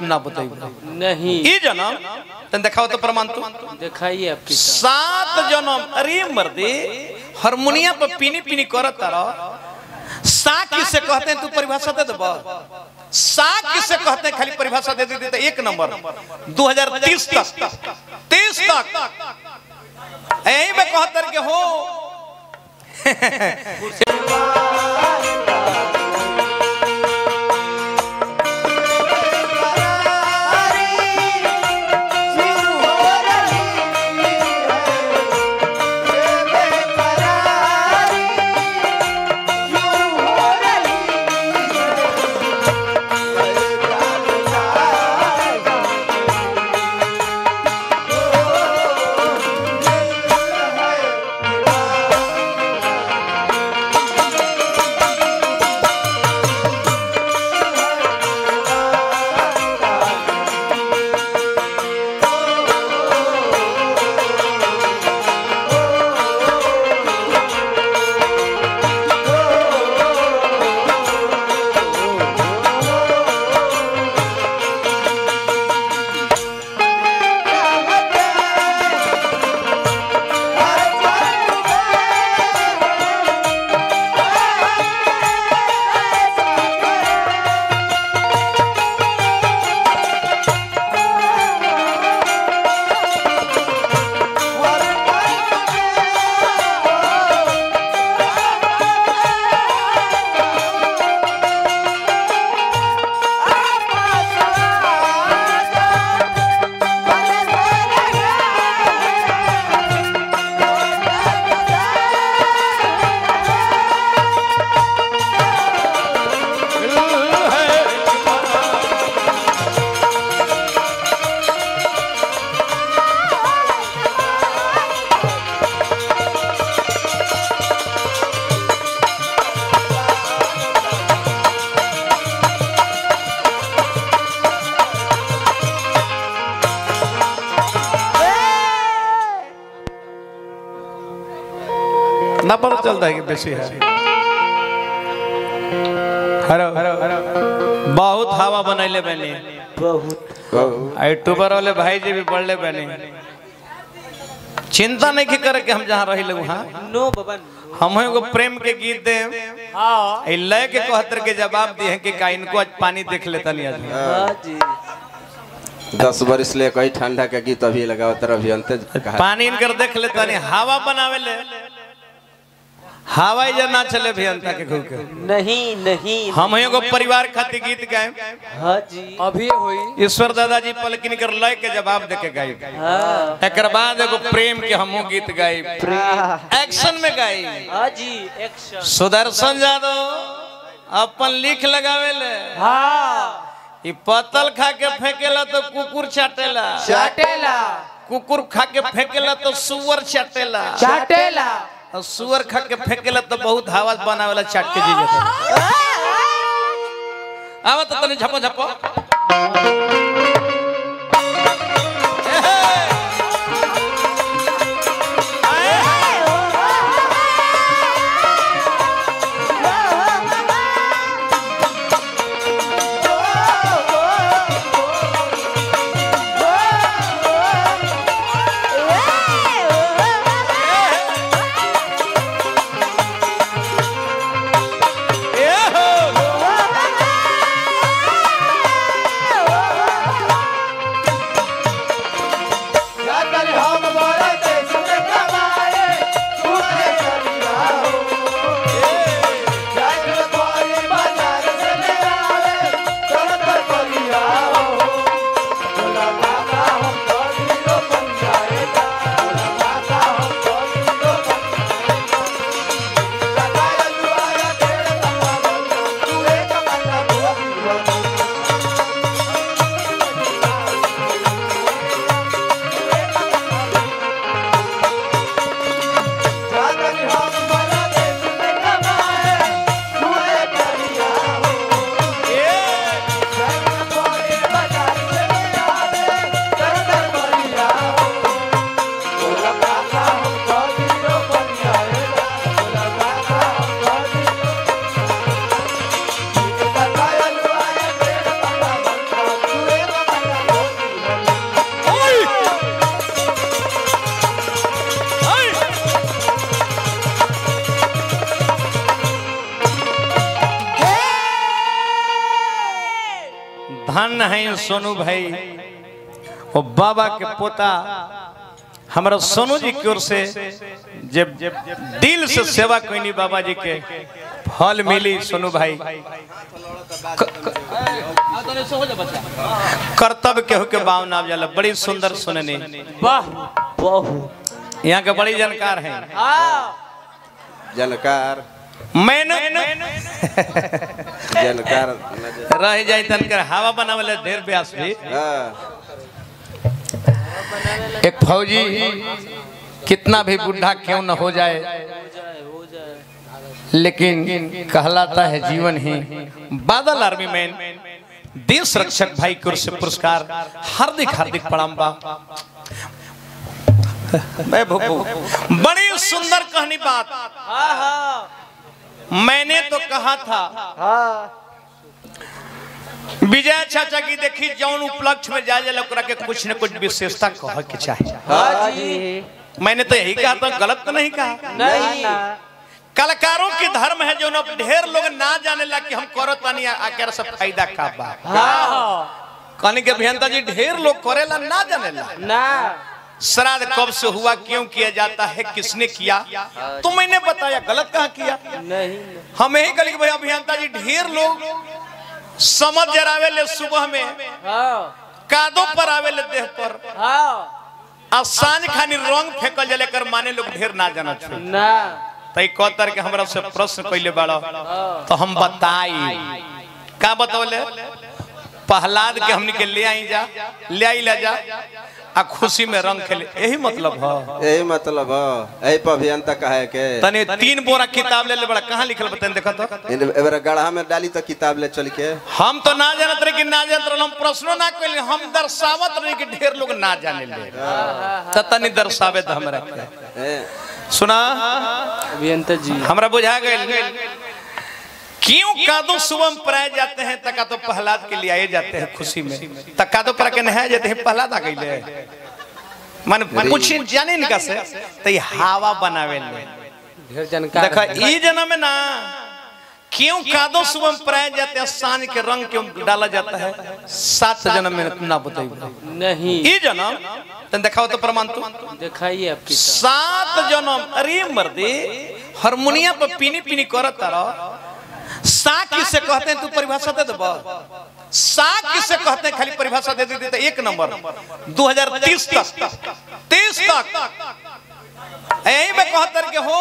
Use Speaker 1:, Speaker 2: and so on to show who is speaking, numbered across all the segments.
Speaker 1: ना बताइए
Speaker 2: नहीं
Speaker 1: ई जन्म तन दिखाओ तो प्रमाण तो
Speaker 2: दिखाइए आपकी
Speaker 1: 7 जन्म अरे मर्दे हारमोनियम पर पीनी पीनी करत तारा सा किसे कहते हैं तू परिभाषा दे दे सा किसे कहते हैं खाली परिभाषा दे देते 1 नंबर 2030 तक 30 तक यही में कहतर के हो ना पता चलता है कि बेसी है हरो बहुत हवा बनैले बनी
Speaker 2: बहुत
Speaker 1: यूट्यूबर वाले भाई जी भी बढ़ले बनी चिंता नहीं की करे कि हम जहाँ रही लोग वहाँ
Speaker 2: नो बाबा
Speaker 1: हम एगो प्रेम के गीत दे
Speaker 2: हाँ
Speaker 1: लय के कहतर के जवाब दिए कि का इनको आज पानी देख लेता नहीं आज
Speaker 2: हाँ जी
Speaker 3: 10 बरस ले कोई ठंडा के गीत अभी लगाओ तरह अभियंते
Speaker 1: पानी इनकर देख लेता नहीं हवा बनावे ले हवाई जर ना चले अभियंता के घूम के
Speaker 2: नहीं नहीं
Speaker 1: हम एगो परिवार खातिर गीत गाए
Speaker 2: हाँ जी
Speaker 4: अभी हुई
Speaker 1: ईश्वर दादाजी पलकिन कर लय के जवाब देके गाई
Speaker 2: हाँ
Speaker 1: एकर बाद एगो प्रेम के हमहू गीत गाई एक्शन में गाई
Speaker 2: हाँ जी एक्शन
Speaker 1: सुदर्शन यादव अपन लिख लगावे ले
Speaker 2: हाँ
Speaker 1: ई पतल खा के फेंकेला तो कुकुर चाटेला
Speaker 2: चाटेला
Speaker 1: कुकुर खा के फेंकेला तो सुअर चाटेला
Speaker 2: चाटेला
Speaker 1: और सुअर खा के फेंकेला तो बहुत हवा बनावेला चाट के जी जाता आवा तो तनी झपो झपो धन है सोनू भाई, वो बाबा के पोता हमारा सोनू जी की ओर से जब दिल से सेवा कोई नहीं बाबा जी के फल मिली। सोनू भाई कर्तव्य केहू के बाव नाम जाला, बड़ी सुंदर सुननी।
Speaker 2: वाह वाह,
Speaker 1: यहाँ के बड़ी जानकार हैं।
Speaker 3: जानकार
Speaker 1: मैंने
Speaker 3: जानकार
Speaker 1: रह जाए तनकर हवा बनावले ढेर ब्यास भी। एक फौजी कितना भी बुढ़ा क्यों न हो जाए, लेकिन कहलाता है जीवन ही। बादल आर्मी मैन देश रक्षक भाई की ओर से पुरस्कार हार्दिक हार्दिक प्रणाम बा। मैं बड़ी सुंदर कहनी बात। मैंने तो कहा था विजय चाचा की देखी जौन उपलक्ष्य में जाए ओकरा के कुछ न कुछ विशेषता कह के चाहिए। मैंने तो यही कहा था, गलत तो नहीं कहा।
Speaker 2: नहीं,
Speaker 1: कलाकारों की धर्म है जो न ढेर लोग ना जाने ला कि हम करो तानी आकर सब फायदा का बा। कहने के अभियंता जी ढेर लोग करेला ना जाने ला
Speaker 2: ना।
Speaker 1: श्राद्ध कब से हुआ, क्यों किया जाता है, किसने किया, तो मैंने बताया। गलत कहाँ किया? नहीं, हम यही कल भाई अभियंता जी ढेर लोग समझ जरावे ले सुबह में, कादों पर आवे ले देह पर, और सांझ खानी रंग फेंकल जले कर माने लोग ढेर ना जाना ना। तई कतर के हमरा से प्रश्न पहले बड़ा तो हम बताई का बतौले। प्रहलाद के हमनी के ले आई जा, ले आई ला जा आ खुशी में रंग खेले, यही मतलब है।
Speaker 3: यही मतलब है। यही पर अभियंता कहे के
Speaker 1: तने 3 बोरा किताब ले बड़ा, कहां लिखल बताएं देखा तो।
Speaker 3: एबार गढ़ा में डाली तो किताब ले चल के।
Speaker 1: हम तो ना जानत रहे कि ना जानत रहे, हम प्रश्नो ना कइले, हम दर्शावत रहे कि ढेर लोग ना जाने ले। त तनी दर्शावे त हमरा सुना अभियंता जी, हमरा बुझा गइल क्यों कादो सुबह पराए जाते हैं। तका तो प्रहलाद के लिए आए जाते हैं खुशी में, तका तो पर के नहाए जाते हैं प्रहलाद आ गइले। मन कुछ जाने निका से त हवा बनावे ले ढेर जानकार। देखा ई जन्म में ना क्यों कादो सुबह पराए जाते हैं, सांझ के रंग क्यों डाला जाता है। 7 जन्म में ना बताइए नहीं। ई जन्म तन दिखाओ तो प्रमाण तो दिखाइए आपकी। 7 जन्म अरे मर्दे हारमोनियम पर पीनी पीनी करत तारा। सा किसे कहते हैं, तू परिभाषा दे दबा। सा किसे कहते हैं, खाली परिभाषा दे देते 1 नंबर 2030 तक 30 तक यही में कहतर के हो।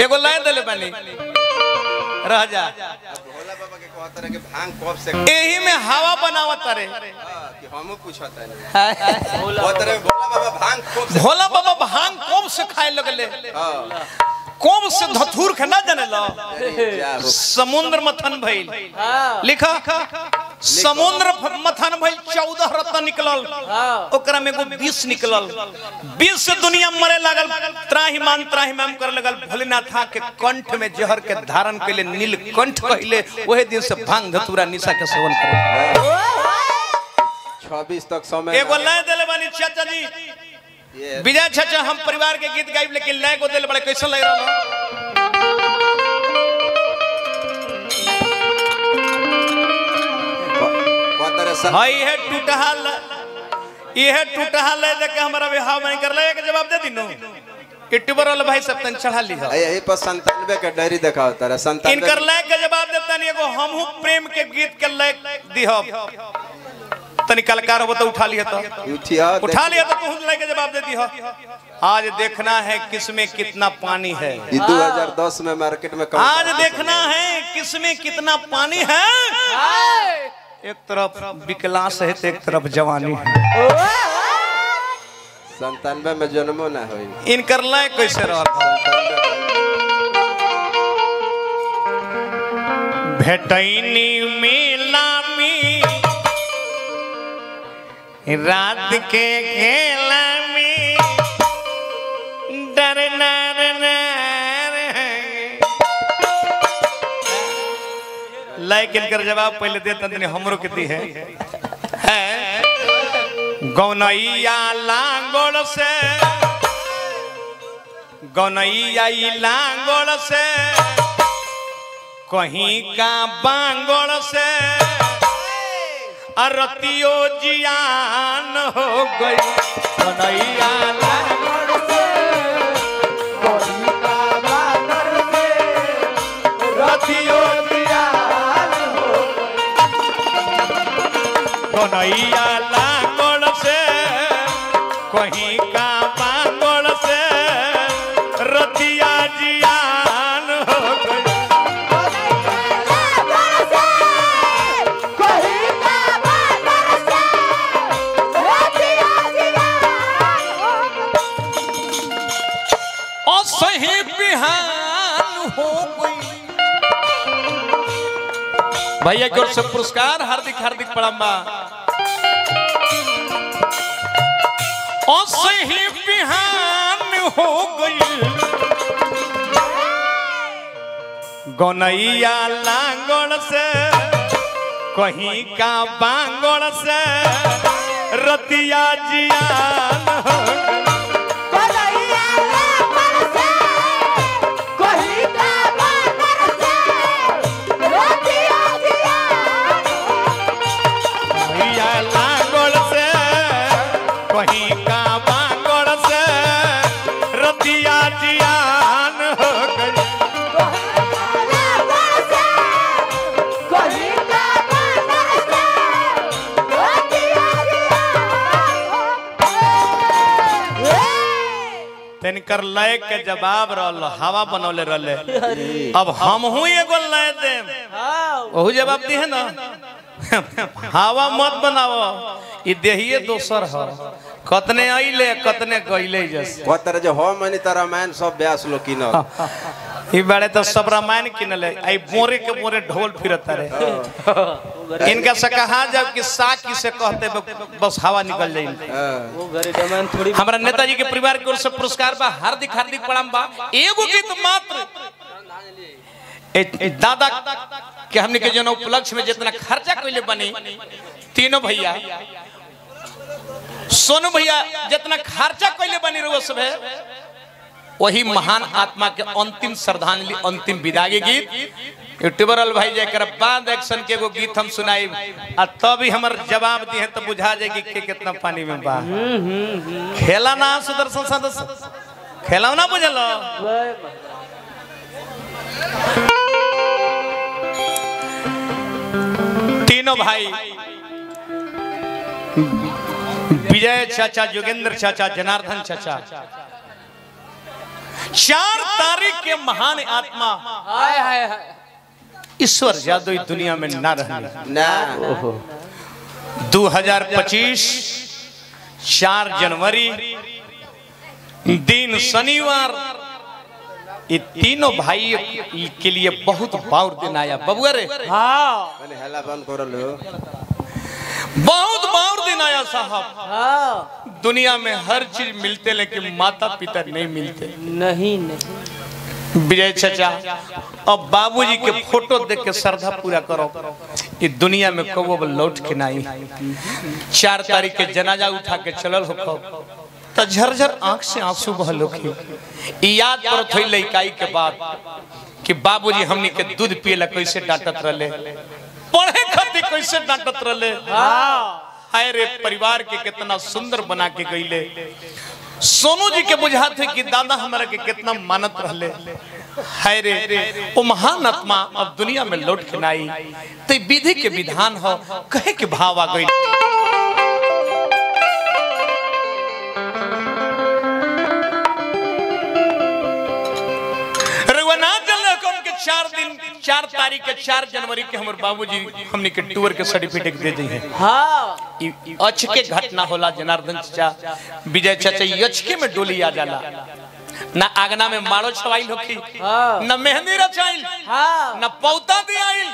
Speaker 1: एगो लाइन देले बानी रह जा। भोला बाबा के कहतर के भांग कब से यही में हवा बनावत रे कि हमहु पूछत है। भोला बाबा भांग कब से, भोला बाबा भांग कब से खाए लगले। कौन से धथुर के ना जाने ला। समुद्र मथन भइल लिखा, समुद्र मथन भइल 14 रत्न निकलल, ओकरा में एगो 20 निकलल। 20 से दुनिया मरे लागल, त्राहिमाम करे लगल। भोलेनाथ के कंठ में जहर के धारण कइले, नीलकंठ कहिले। वही दिन से भांग धतूरा निशा के सेवन करे।
Speaker 3: 26 तक समय
Speaker 1: एगो लाइन देले बानी चाचा जी विजय चाचा, हम परिवार के गीत गाइब, लेकिन लय को दिल बड़े कैसा लग रहा है। ये टूटहाल, ये टूटहाल है देख हमारा विवाह नहीं कर ले के जवाब दे दिनो। यूट्यूबर वाला भाई सब तन चढ़ा ली है।
Speaker 3: यही पर 97 के डायरी देखा होता है। 97
Speaker 1: इनकर लय के जवाब देता नहीं। एगो हमहु प्रेम के गीत के लय दिहो तनी कलाकार हो तो उठा लिया तो उठा लिया तो तू लेके जवाब दे दी हो। आज देखना है किसमें कितना पानी है।
Speaker 3: 2010 में मार्केट में
Speaker 1: आज देखना है किसमें कितना पानी है। एक तरफ विकलांग है तो एक तरफ जवानी है।
Speaker 3: 97 में जन्मो ना होई।
Speaker 1: इनकर लय कैसे रहता। भेटैनी मेला में रात के खेला में डरना लेकिन कर जवाब पहले देता तनी हमरो कितनी है। गौनैया लांगोड़ से, गौनैया लांगोड़ से कहीं का बांगड़ से अरतियो जियान हो गई कन्हैया
Speaker 2: बांगड़ से कहीं का बांगड़ से
Speaker 1: रतियो जियान हो कन्हैया लागड़ से कहीं का बांगड़ से रतिया जियान हो गई सही बिहान हो गई। भैया की ओर से पुरस्कार हार्दिक हार्दिक प्रणाम। और सही बिहान हो गई गौनैया लांगड़ से कहीं का बांगड़ से रतिया जियान हो गई। कर लय के जवाब रहल हवा बनौले रहले अब हम हूं एगो लय देम ओहू जवाब दी है ना हवा मत बनाओ ई देहिए दोसर ह कतने आइले कतने गइले जैसे
Speaker 3: कतर जो हो मनी त रामायण सब व्यास लो किन
Speaker 1: ई बड़े तो सब रामायण किनले आई मोरे के मोरे ढोल फिरता रे इनका से कहा जब कि साकी से कहते बस हवा निकल जाई
Speaker 2: वो घरे रामायण थोड़ी
Speaker 1: हमरा नेताजी के परिवार की ओर से पुरस्कार बा हार्दिक हार्दिक प्रणाम बा एगो गीत मात्र दादा के हमने के जन उपलक्ष्य में जितना खर्चा कइले बनी तीनों भैया सोनू भैया जितना खर्चा कइले बनी रहो सब वही महान आत्मा के अंतिम श्रद्धांजलि अंतिम विदाई गीत यूट्यूबर भाई जरा बाद एक्शन के एगो गीत हम सुनाई आ तभी हमर जवाब दिए तो बुझा जाए कि कितना पानी में बा खेला ना सुदर्शन सदस्य खेला ना बुझल तीनों भाई विजय चाचा जोगेंद्र चाचा जनार्दन चाचा 4 तारीख के महान आत्मा
Speaker 2: हाय हाय
Speaker 1: ईश्वर जादू दुनिया में ना रहने
Speaker 3: ना
Speaker 1: 2025 4 जनवरी दिन शनिवार ये तीनों भाई के लिए बहुत बाउर दिन आया बबुआ रे
Speaker 2: हां
Speaker 3: मैंने हल्ला बंद कर लो
Speaker 1: बहुत बाउर दिन आया साहब
Speaker 2: हां
Speaker 1: दुनिया में हर चीज मिलते लेकिन माता पिता नहीं मिलते
Speaker 2: नहीं
Speaker 1: विजय चाचा अब बाबूजी के फोटो देख के श्रद्धा पूरा करो ये दुनिया में कबो लौट के नहीं 4 तारीख के जनाजा उठा के चलल हो तो झरझर आंख से आंसू बहल हो याद पड़त होई लइकाई के बाद कि बाबूजी हमनी के दूध पिएला कैसे डांटत रहले पढ़े खातिर कैसे डांटत रहले
Speaker 2: हां
Speaker 1: हाय रे परिवार के कितना सुंदर बना के गईले सोनू जी के बुझात है कि दादा हमारा के कितना मानत रहले हाय रे वो महान आत्मा अब दुनिया में लौट के नहीं तो विधि के विधान हो कहे के भाव आ गई के 4 तारीख के 4 जनवरी के हमारे बाबूजी हमने के टूर के सर्टिफिकेट दे दी है
Speaker 2: हां
Speaker 1: अच के घटना होला जनार्दन चाचा विजय चाचा अचके में डोली आ जाला ना आगना में मारो छवाइल होखी ना मेहंदी रचाइल ना पौता दियाइल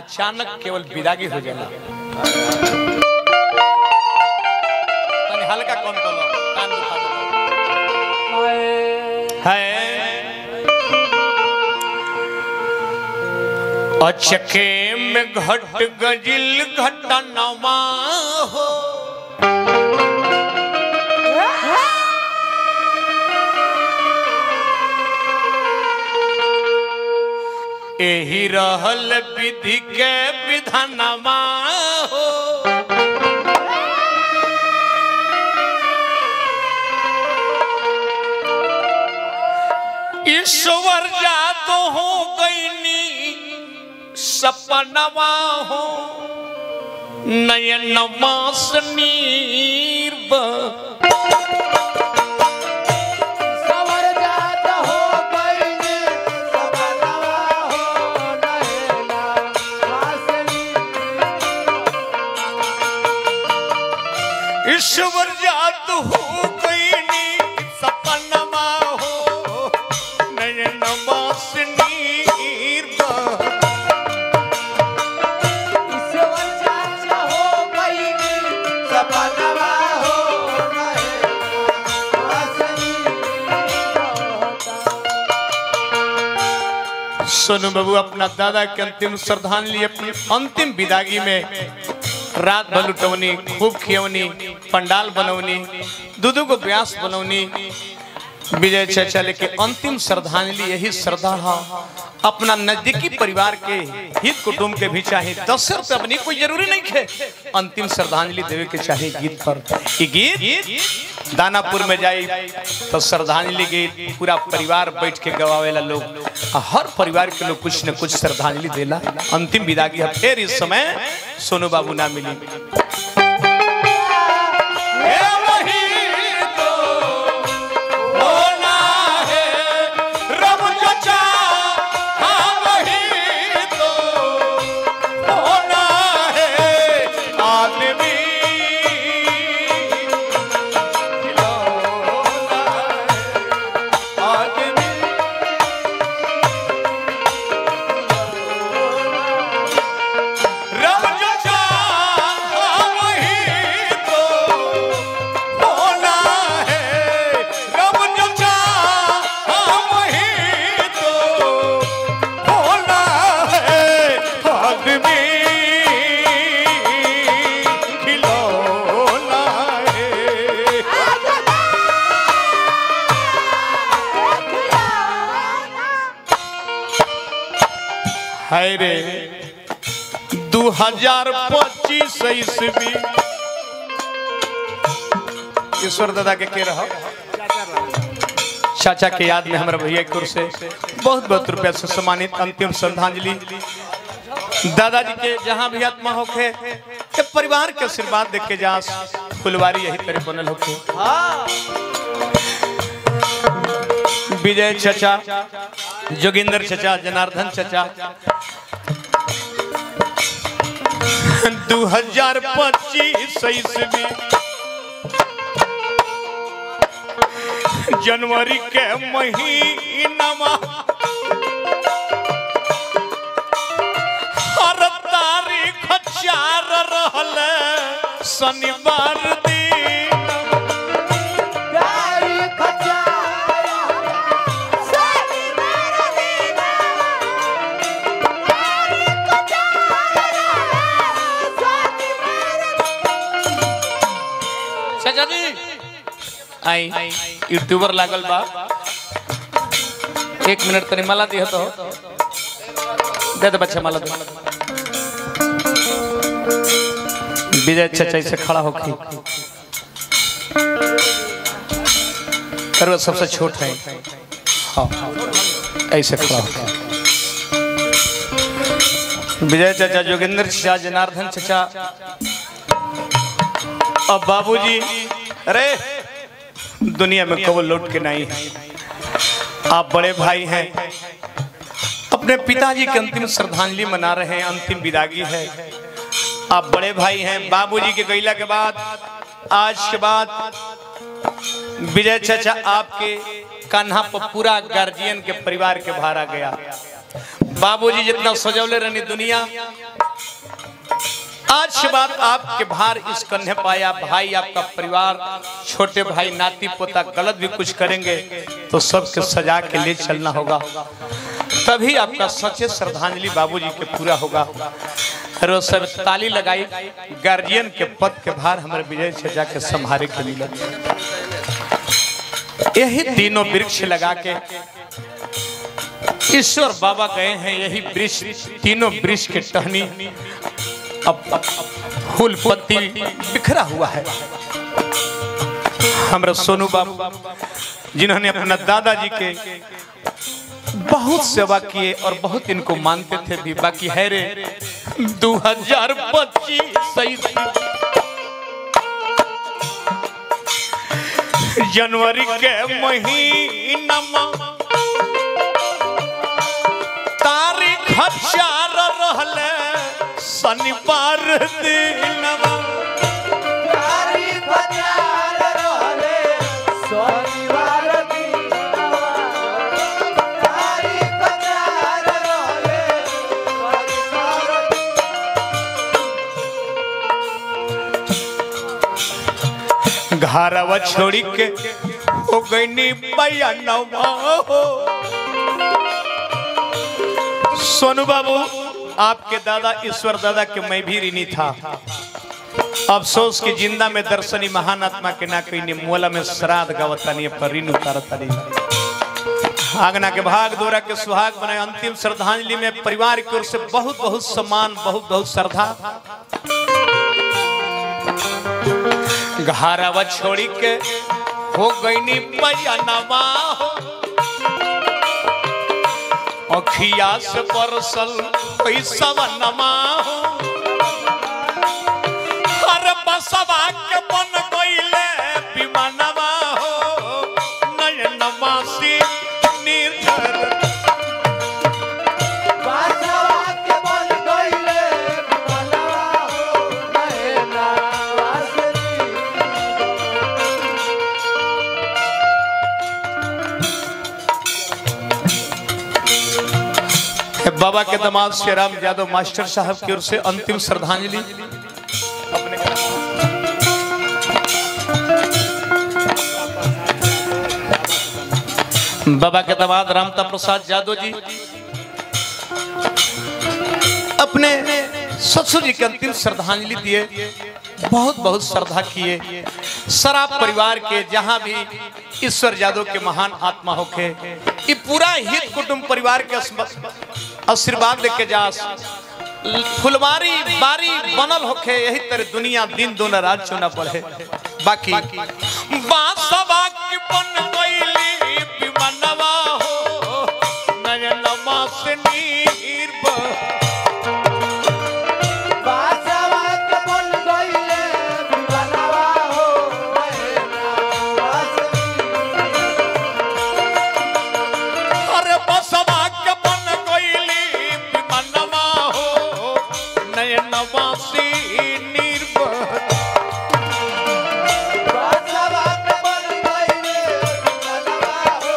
Speaker 1: अचानक केवल विदागी हो जाला तने हल्का कौन कलो कान दुखा दो हाय अचके में घट गजिल घटनमा हो एही रहल विधि के विधानमा हो ईश्वर जात हो गईनी सपनवा हो नयन मास नीरब
Speaker 2: सवर जात हो गईनी सपनवा हो नयन वासनी
Speaker 1: ईश्वर जात हो गईनी सपनवा हो नयन मास नीरब
Speaker 2: ईश्वर जात हो गईनी सपनवा हो नयन वासनी
Speaker 1: सोनू बाबू अपना दादा के अंतिम श्रद्धांजलि अपनी अंतिम विदागी में रात भर लुटवनी खूब खियवनी पंडाल बनवनी दूधू को ब्यास बनवनी विजय चाचा लेके अंतिम श्रद्धांजलि यही श्रद्धा है अपना नजदीकी परिवार के हित कुटुंब के भी चाहे 10 रुपये अपनी कोई जरूरी नहीं है अंतिम श्रद्धांजलि देवे के चाहे गीत पर ये गीत दानापुर में जाए तो श्रद्धांजलि गीत पूरा परिवार बैठ के गवावेला लोग हर परिवार के लोग कुछ न कुछ श्रद्धांजलि देला अंतिम विदागी है फिर इस समय सोनू बाबू ना मिली हाय रे 2025 ईस्वी ईश्वर दादा के रहा चाचा के याद में हमारे भैया की ओर से बहुत बहुत रुपया से सम्मानित अंतिम श्रद्धांजलि दादाजी के जहां भी आत्मा होके के परिवार के आशीर्वाद देख के जा फुलवारी यही तरह बनल होके विजय चाचा जोगिंदर चाचा जनार्दन चाचा 2025 ईस्वी जनवरी के महीना हर तारीख 4 रहल शनिवार आई यूट्यूबर लागल बा 1 मिनट तनी माला दिह तो दे दे बच्चा माला दे विजय चाचा से खड़ा होके करवा सबसे छोट है हाँ ऐसे खड़ा होके विजय चाचा जोगिंदर चाचा जनार्दन चाचा अब बाबूजी अरे दुनिया में कबो लौट के नहीं है आप बड़े भाई हैं अपने पिताजी की अंतिम श्रद्धांजलि मना रहे हैं अंतिम विदागी है आप बड़े भाई हैं बाबूजी के गैला के बाद आज के बाद विजय चाचा आपके कान्हा पर पूरा गार्जियन के परिवार के भार आ गया बाबूजी जितना सजौले रहनी दुनिया आज के बाद आपके भार इस कन्हे पाया भाई आपका परिवार छोटे भाई नाती पोता गलत भी कुछ करेंगे तो सबके सजा के लिए चलना होगा तभी आपका सच्चे श्रद्धांजलि बाबूजी के पूरा होगा रोज सब ताली लगाई गार्जियन के पद के भार हमारे विजय से जाके संभाले के लिए यही तीनों वृक्ष लगा के ईश्वर बाबा गए हैं यही वृक्ष, तीनों वृक्ष के टहनी अब फूल पत्ती बिखरा हुआ है। हमारा सोनू बाबू जिन्होंने अपना दादाजी के बहुत सेवा किए और बहुत इनको मानते थे भी, बाकी है रे 2025 जनवरी के महीना तारीख 4 रहले शनिवार दिनवा,
Speaker 2: तारीख 4 रहले शनिवार दिनवा, तारीख 4 रहले शनिवार।
Speaker 1: घरवा छोड़ी के हो गईनी बयानवा हो। सोनू बाबू आपके दादा ईश्वर दादा के मैं भी ऋणी था। अफसोस की जिंदा में दर्शनी महान आत्मा के ना कहीं मोला में श्राद्ध गावतानी पर ऋण उतारतानी। आगना के भाग दोरा के सुहाग बनाए अंतिम श्रद्धांजलि में परिवार की ओर से बहुत बहुत सम्मान, बहुत बहुत श्रद्धा। घरवा छोड़ी के हो गईनी बयानवा हो, अखिया से बरसल पैसवा नमा हो। हर बसवा के बन गईले विमानवा हो, नयनवा से निर्झर
Speaker 2: बसवा के बन गईले विमानवा हो, नयनवा से
Speaker 1: बाबा के दामाद श्रीराम यादव मास्टर साहब की ओर से अंतिम श्रद्धांजलि। बाबा के दामाद रामता प्रसाद यादव जी अपने ससुर जी के अंतिम श्रद्धांजलि दिए, बहुत बहुत श्रद्धा किए। सारा परिवार के जहां भी ईश्वर यादव के महान आत्मा होके ये पूरा हित कुटुंब परिवार के आशीर्वाद लेके जा, फुलवारी बारी बनल होके यही तरह दुनिया दिन दोना रात चुना पड़े। बाकी बासवा की बन गईली विमानवा हो, नयनवा से निर्भर
Speaker 2: बसवा के बन गईले विमानवा हो, नयनवा से
Speaker 1: अरे बसवा के बन गईली विमानवा हो, नयनवा से निर्भर
Speaker 2: बसवा के बन गईले विमानवा हो।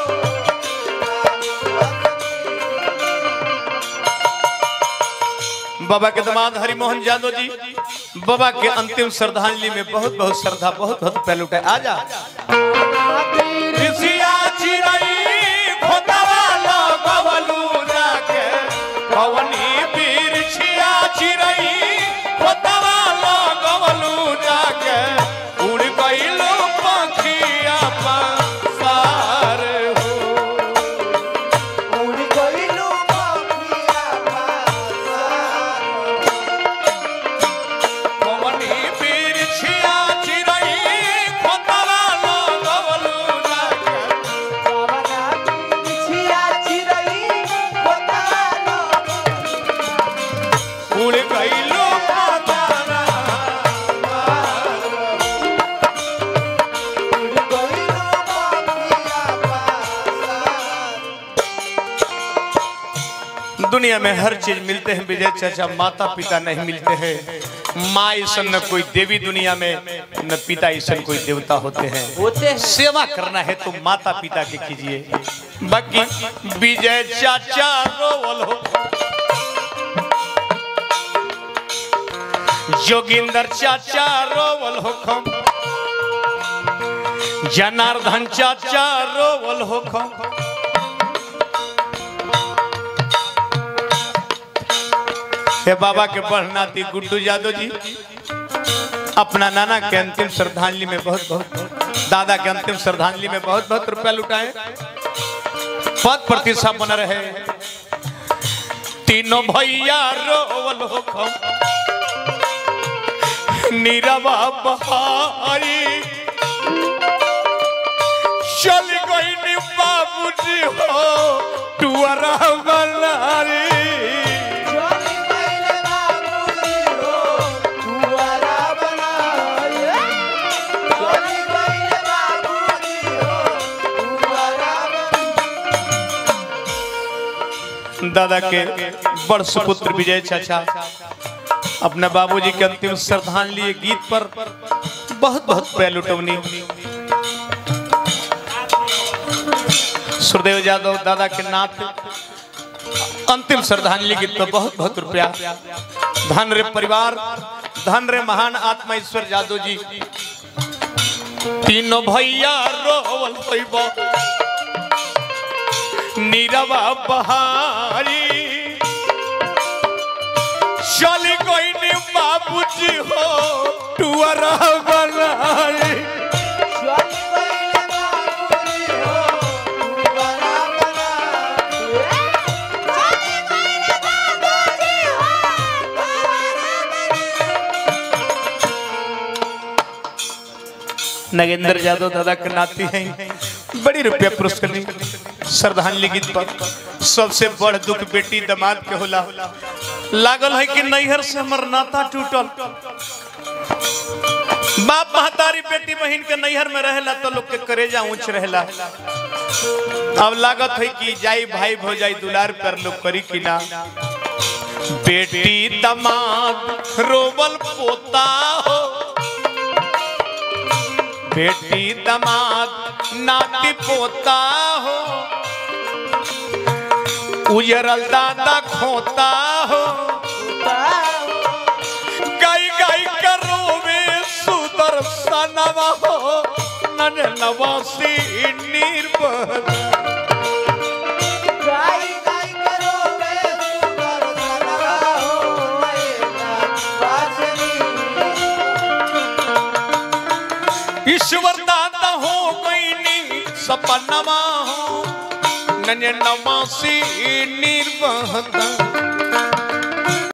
Speaker 1: बाबा के दामाद हरिमोहन यादव जी बाबा के अंतिम श्रद्धांजलि में बहुत बहुत श्रद्धा, बहुत बहुत पहलू उठाए। आजा ऋषिया चिरई खोतवा लगवलू जाके, कवनी बिरछिया चिरई खोतवा लगवलू जाके, उड़ गइलो पंखिया पासार हो।
Speaker 2: उड़ गइलू पंखिया पासार,
Speaker 1: कवनी बिरछिया चिरई खोतवा लगवलू जाके,
Speaker 2: कवना बिरछिया चिरई खोतवा
Speaker 1: उड़ गइलो पातारा
Speaker 2: उड़ गइलू पंखिया पासार।
Speaker 1: दुनिया में हर चीज मिलते हैं विजय चाचा, माता पिता नहीं मिलते हैं। माँ ईसन न कोई देवी दुनिया में, न पिता ईसन कोई देवता होते हैं। सेवा करना है तो माता पिता के कीजिए। बाकी विजय चाचा रोवल हो, जोगिंदर चाचा रोवल हो खम, जनार्दन चाचा रोवल हो खम। हे बाबा के बढ़नाती गुड्डू यादव जी अपना नाना के अंतिम श्रद्धांजलि में बहुत बहुत, दादा के अंतिम श्रद्धांजलि में बहुत बहुत रुपया लुटाए। पद प्रतिष्ठा बन रहे तीनों भैया रोवल हो नीरवा बहाई चल गई बाबूजी हो टुअरा बनारी दादा के बड़ सुपुत्र विजय चाचा अपने बाबूजी के अंतिम श्रद्धांजलि गीत पर बहुत बहुत प्यार लुटवनी। सुरदेव यादव दादा के नाथ अंतिम श्रद्धांजलि गीत पर बहुत बहुत रुपया। धन रे परिवार, धन रे महान आत्मा ईश्वर यादव जी। तीनों भैया रोवल होइबो नीरवा बहारी चल गई बाबूजी हो टुअरा बनारी नगेंद्र यादव दादा के नाती हैं, बड़ी रुपया पुरस्कार श्रद्धांजलि गीत पर। सबसे बड़ दुख बेटी दामाद के होला लागल है कि नैहर से हमर नाता टूटल। बाप महतारी बेटी बहन के नैहर में रहेला तो लोग के करेजा ऊंच रहेला। अब लागत है कि जाई भाई भौजाई दुलार पर लोग करी कि ना। बेटी दामाद रोवल पोता हो बेटी दामाद नाती पोता हो उजरल दादा खोता हो गाई गाई करोवे सुदर्शनवा हो नन नवासी निर्भर ईश्वर दाता हो गई सपनमा हो नन्हे नवासी निर्वहता